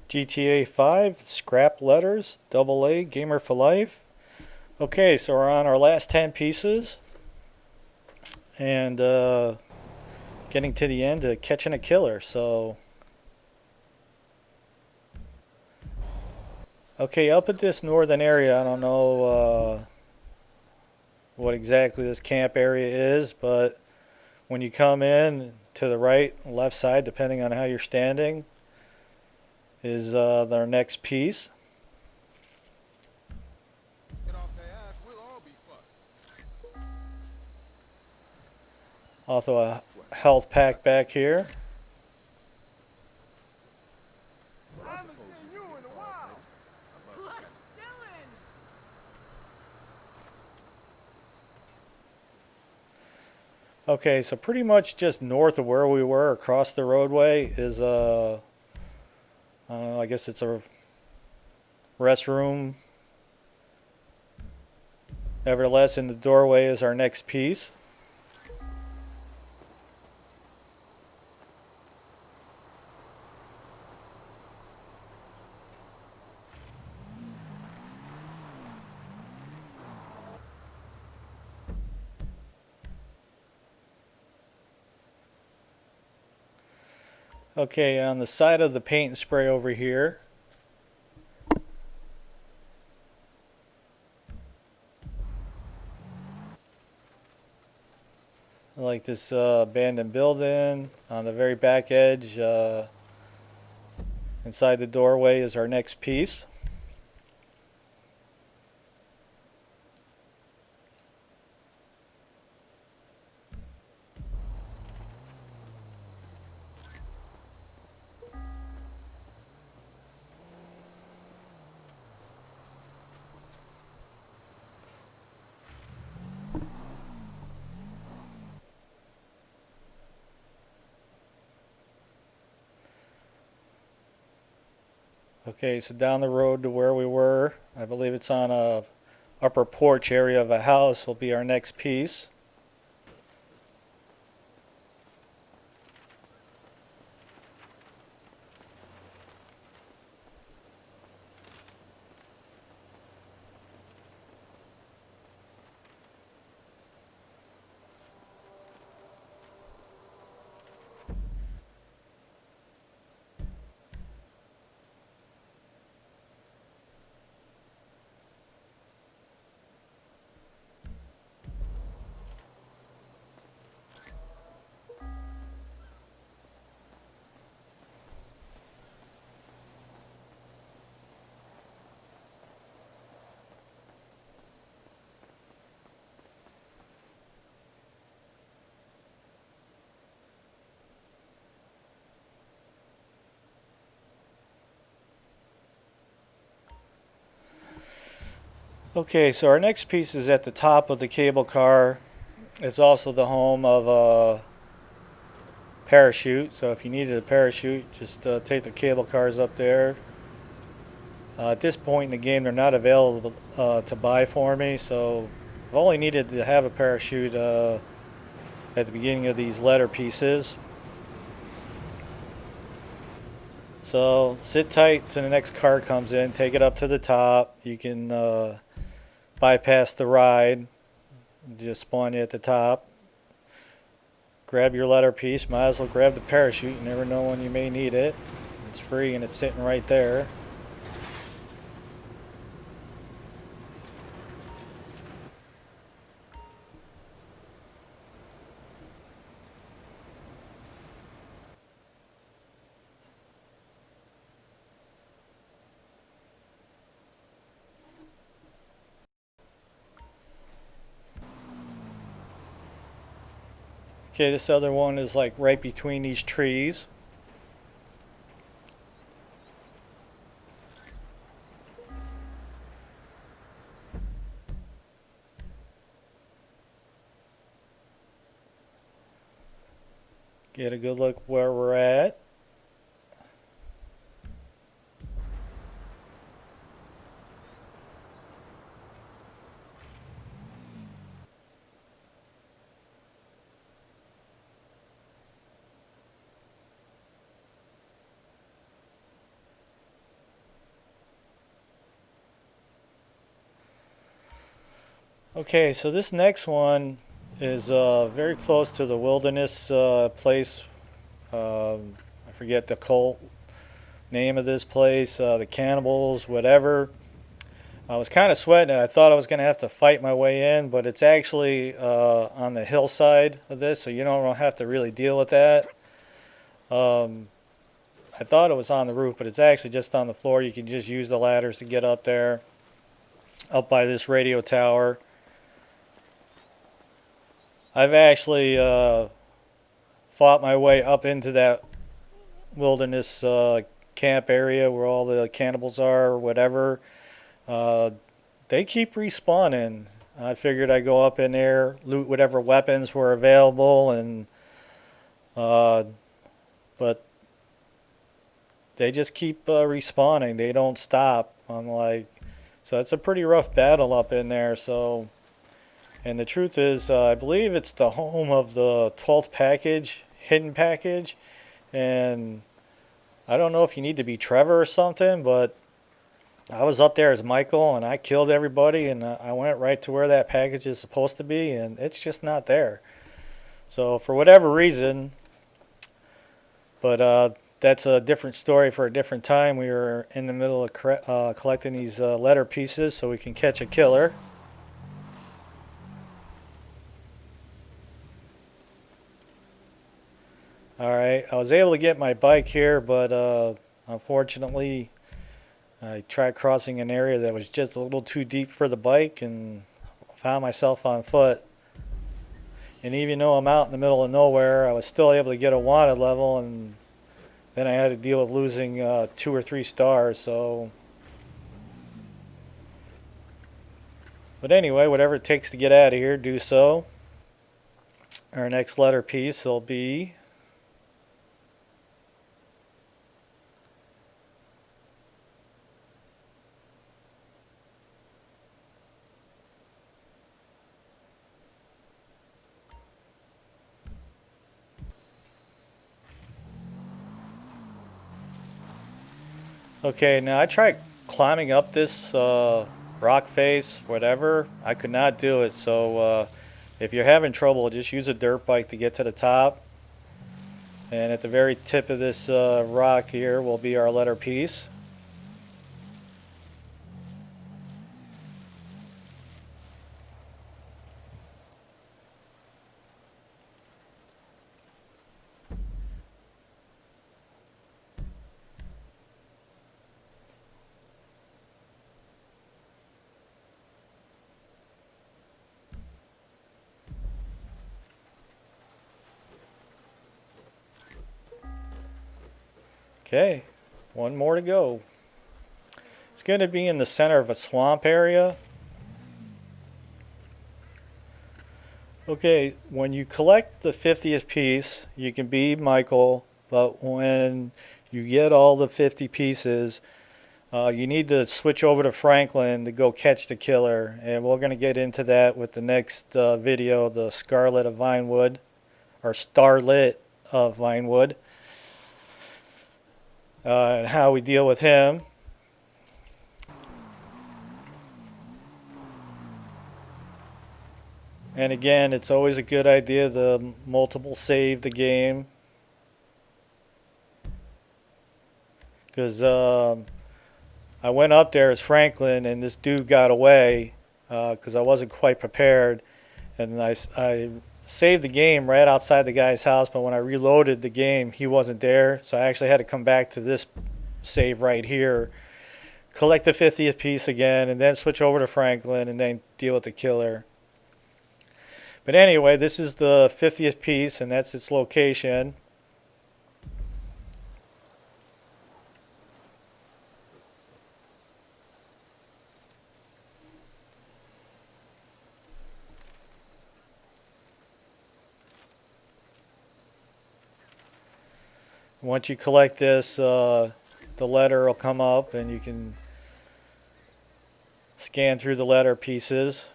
GTA 5, Scrap Letters, Double A, Gamer for Life. Okay, so we're on our last 10 pieces and getting to the end of catching a killer. So, okay, up at this northern area, I don't know what exactly this camp area is, but when you come in to the right, left side, depending on how you're standing, is our next piece. Also a health pack back here. Okay, so pretty much just north of where we were across the roadway is I don't know, I guess it's a restroom. Nevertheless, in the doorway is our next piece. Okay, on the side of the paint and spray over here, like this abandoned building. On the very back edge, inside the doorway is our next piece. Okay, so down the road to where we were, I believe it's on a upper porch area of a house will be our next piece. Okay, so our next piece is at the top of the cable car. It's also the home of a parachute. So if you needed a parachute, just take the cable cars up there. At this point in the game, they're not available to buy for me, so I've only needed to have a parachute at the beginning of these letter pieces. So sit tight till the next car comes in, take it up to the top. You can bypass the ride, just spawn you at the top. Grab your letter piece, might as well grab the parachute. You never know when you may need it. It's free and it's sitting right there. Okay, this other one is like right between these trees. Get a good look where we're at. Okay, so this next one is very close to the wilderness place. I forget the cult name of this place, the cannibals, whatever. I was kind of sweating it. I thought I was going to have to fight my way in, but it's actually on the hillside of this, so you don't have to really deal with that. Um, I thought it was on the roof, but it's actually just on the floor. You can just use the ladders to get up there, up by this radio tower. I've actually fought my way up into that wilderness camp area where all the cannibals are or whatever. Uh, they keep respawning. I figured I'd go up in there, loot whatever weapons were available, and uh, but they just keep respawning. They don't stop. I'm like, so it's a pretty rough battle up in there. So, and the truth is, I believe it's the home of the 12th package, hidden package, and I don't know if you need to be Trevor or something, but I was up there as Michael and I killed everybody and I went right to where that package is supposed to be and it's just not there. So for whatever reason, but that's a different story for a different time. We were in the middle of collecting these letter pieces so we can catch a killer. Alright, I was able to get my bike here, but unfortunately I tried crossing an area that was just a little too deep for the bike and found myself on foot. And even though I'm out in the middle of nowhere, I was still able to get a wanted level, and then I had to deal with losing 2 or 3 stars. So, but anyway, whatever it takes to get out of here, do so. Our next letter piece will be okay. Now I tried climbing up this rock face, whatever. I could not do it. So if you're having trouble, just use a dirt bike to get to the top. And at the very tip of this rock here will be our letter piece. Okay, one more to go. It's going to be in the center of a swamp area. Okay, when you collect the 50th piece, you can be Michael, but when you get all the 50 pieces, you need to switch over to Franklin to go catch the killer. And we're going to get into that with the next video, the Scarlet of Vinewood, or Starlit of Vinewood, and how we deal with him. And again, it's always a good idea to multiple save the game, because I went up there as Franklin and this dude got away because I wasn't quite prepared, and I saved the game right outside the guy's house, but when I reloaded the game he wasn't there, so I actually had to come back to this save right here, collect the 50th piece again, and then switch over to Franklin and then deal with the killer. But anyway, this is the 50th piece, and that's its location. Once you collect this, the letter will come up, and you can scan through the letter pieces.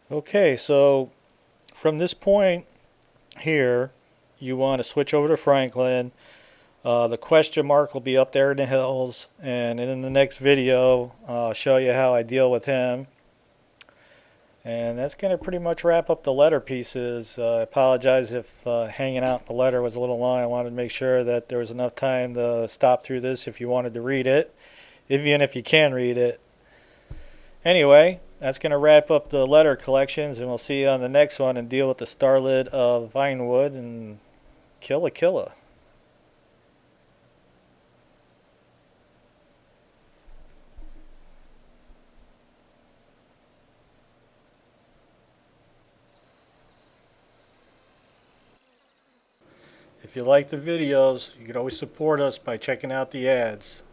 Okay, so from this point here, you want to switch over to Franklin. The question mark will be up there in the hills, and in the next video, I'll show you how I deal with him. And that's going to pretty much wrap up the letter pieces. I apologize if hanging out the letter was a little long. I wanted to make sure that there was enough time to stop through this if you wanted to read it, even if you can read it. Anyway, that's going to wrap up the letter collections, and we'll see you on the next one and deal with the Starlet of Vinewood and Killa Killa. If you like the videos, you can always support us by checking out the ads.